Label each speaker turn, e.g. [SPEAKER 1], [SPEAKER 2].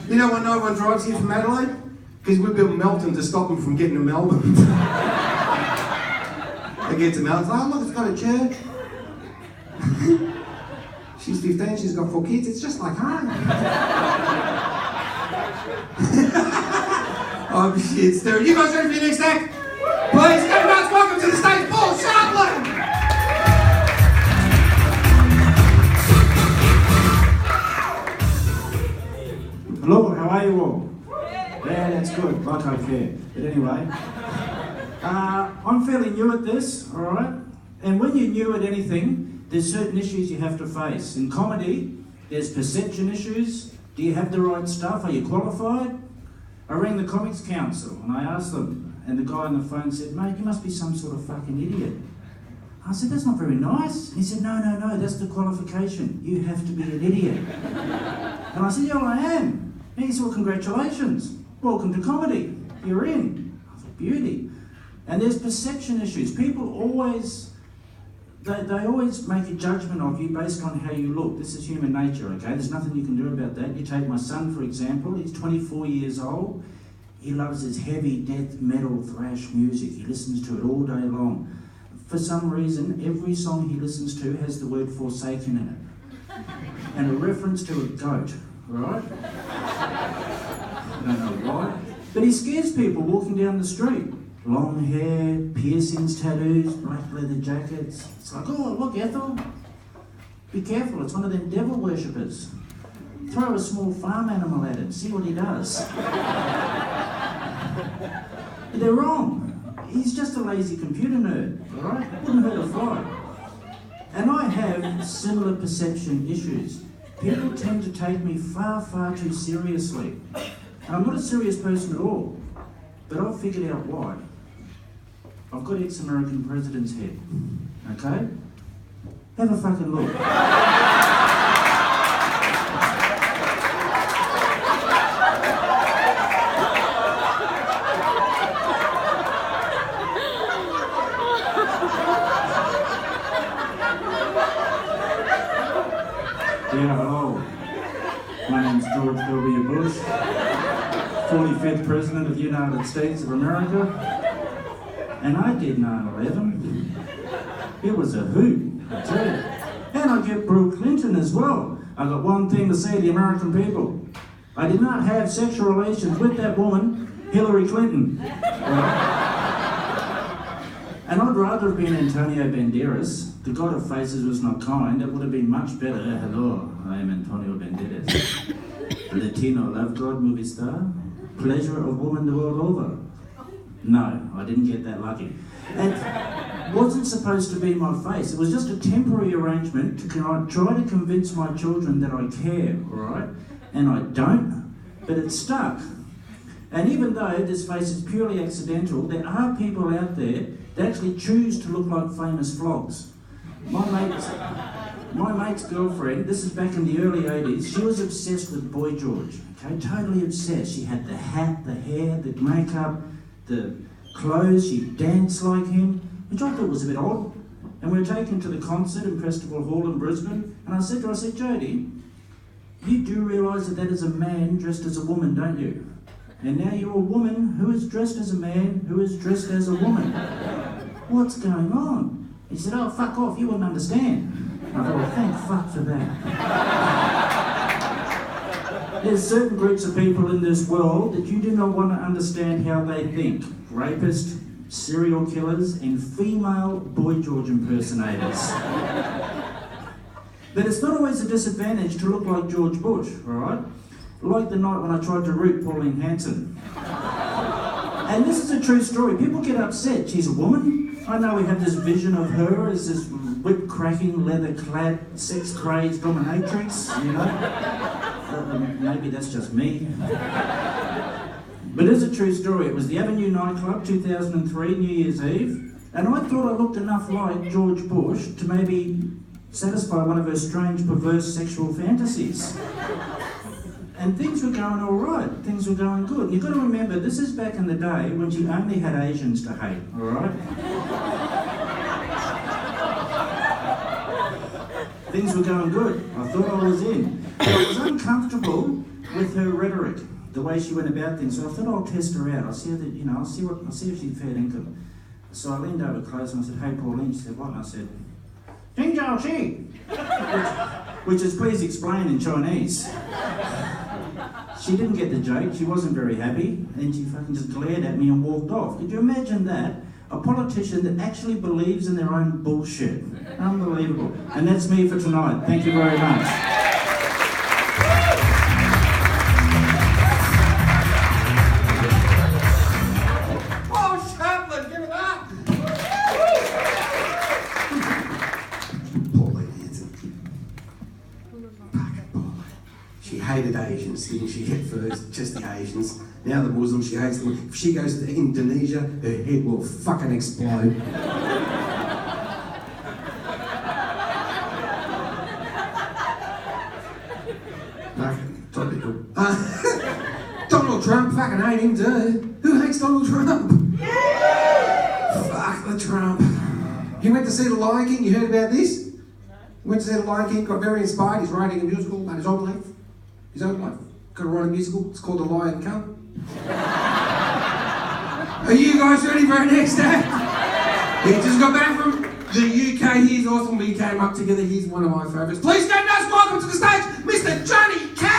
[SPEAKER 1] You know why no one drives here from Adelaide? Because we built Melton to stop them from getting to Melbourne. They get to Melton, oh look, it's got a church. She's 15, she's got 4 kids, it's just like home. Oh shit, Stuart. You guys ready for your next act? Please, go nuts, welcome to the stage, Paul Sharplin!
[SPEAKER 2] Hello, how are you all? Yeah, that's good, like I care. But anyway, I'm fairly new at this, alright? And when you're new at anything, there's certain issues you have to face. In comedy, there's perception issues. Do you have the right stuff? Are you qualified? I rang the Comics Council and I asked them, and the guy on the phone said, mate, you must be some sort of fucking idiot. I said, that's not very nice. He said, no, that's the qualification. You have to be an idiot. And I said, yeah, well, I am. And he said, well, congratulations. Welcome to comedy. You're in. I thought, beauty. And there's perception issues. People always, they always make a judgment of you based on how you look. This is human nature, okay? There's nothing you can do about that. You take my son, for example. He's 24 years old. He loves his heavy death metal thrash music. He listens to it all day long. For some reason, every song he listens to has the word Forsaken in it. And a reference to a goat, right? I don't know why. But he scares people walking down the street. Long hair, piercings, tattoos, black leather jackets. It's like, oh, look, Ethel. Be careful, it's one of them devil worshippers. Throw a small farm animal at him, see what he does. But they're wrong. He's just a lazy computer nerd, all right? Wouldn't hurt a fly. And I have similar perception issues. People tend to take me far, far too seriously. And I'm not a serious person at all, but I've figured out why. I've got ex-American president's head, okay? Have a fucking look. Yeah, hello. My name's George W. Bush, 45th President of the United States of America, and I did 9/11. It was a hoot, I tell you. And I get Bill Clinton as well. I got one thing to say to the American people. I did not have sexual relations with that woman, Hillary Clinton. And I'd rather have been Antonio Banderas. The God of Faces was not kind. It would have been much better. Hello, I am Antonio Banderas. Latino love God movie star. Pleasure of woman the world over. No, I didn't get that lucky. And it wasn't supposed to be my face. It was just a temporary arrangement to try to convince my children that I care, all right? And I don't, but it stuck. And even though this face is purely accidental, there are people out there that actually choose to look like famous flogs. My mate's girlfriend, this is back in the early 80s, she was obsessed with Boy George, okay, totally obsessed. She had the hat, the hair, the makeup, the clothes, she danced like him, which I thought was a bit odd. And we were taken to the concert in Festival Hall in Brisbane, and I said to her, Jodie, you do realise that is a man dressed as a woman, don't you? And now you're a woman who is dressed as a man who is dressed as a woman. What's going on? He said, oh, fuck off, you wouldn't understand. I thought, well, thank fuck for that. There's certain groups of people in this world that you do not want to understand how they think. Rapists, serial killers, and female Boy George impersonators. But it's not always a disadvantage to look like George Bush, all right? Like the night when I tried to root Pauline Hanson. And this is a true story. People get upset. She's a woman. I know we have this vision of her as this whip-cracking, leather-clad, sex-crazed dominatrix, you know? Maybe that's just me. But it's a true story. It was the Avenue nightclub, 2003, New Year's Eve, and I thought I looked enough like George Bush to maybe satisfy one of her strange, perverse sexual fantasies. And things were going all right. Things were going good. And you've got to remember, this is back in the day when she only had Asians to hate, all right? Things were going good. I thought I was in. But I was uncomfortable with her rhetoric, the way she went about things. So I thought I'll test her out. I'll see that, I'll see if she's fair income. So I leaned over close and I said, "Hey, Pauline." She said, "What?" And I said, "Jing Zhao Shi," which is "please explain" in Chinese. She didn't get the joke. She wasn't very happy, and she fucking just glared at me and walked off. Could you imagine that? A politician that actually believes in their own bullshit. Unbelievable. And that's me for tonight. Thank you very much.
[SPEAKER 1] Paul Chaplin, give it up! Pauline Hanson. Fucking Pauline. She hated Asians, didn't she, at first? Just the Asians. Now the Muslims, she hates them. If she goes to Indonesia, her head will fucking explode. Fucking topical. Donald Trump, fucking hate him too. Who hates Donald Trump? Fuck the Trump. He went to see The Lion King, you heard about this? He went to see The Lion King, got very inspired. He's writing a musical about his own life. His own life. Got to write a musical, it's called The Lion King. Are you guys ready for our next act? He just got back from the UK. He's awesome. We came up together. He's one of my favourites. Please go nuts. Welcome to the stage, Mr. Johnny Cash.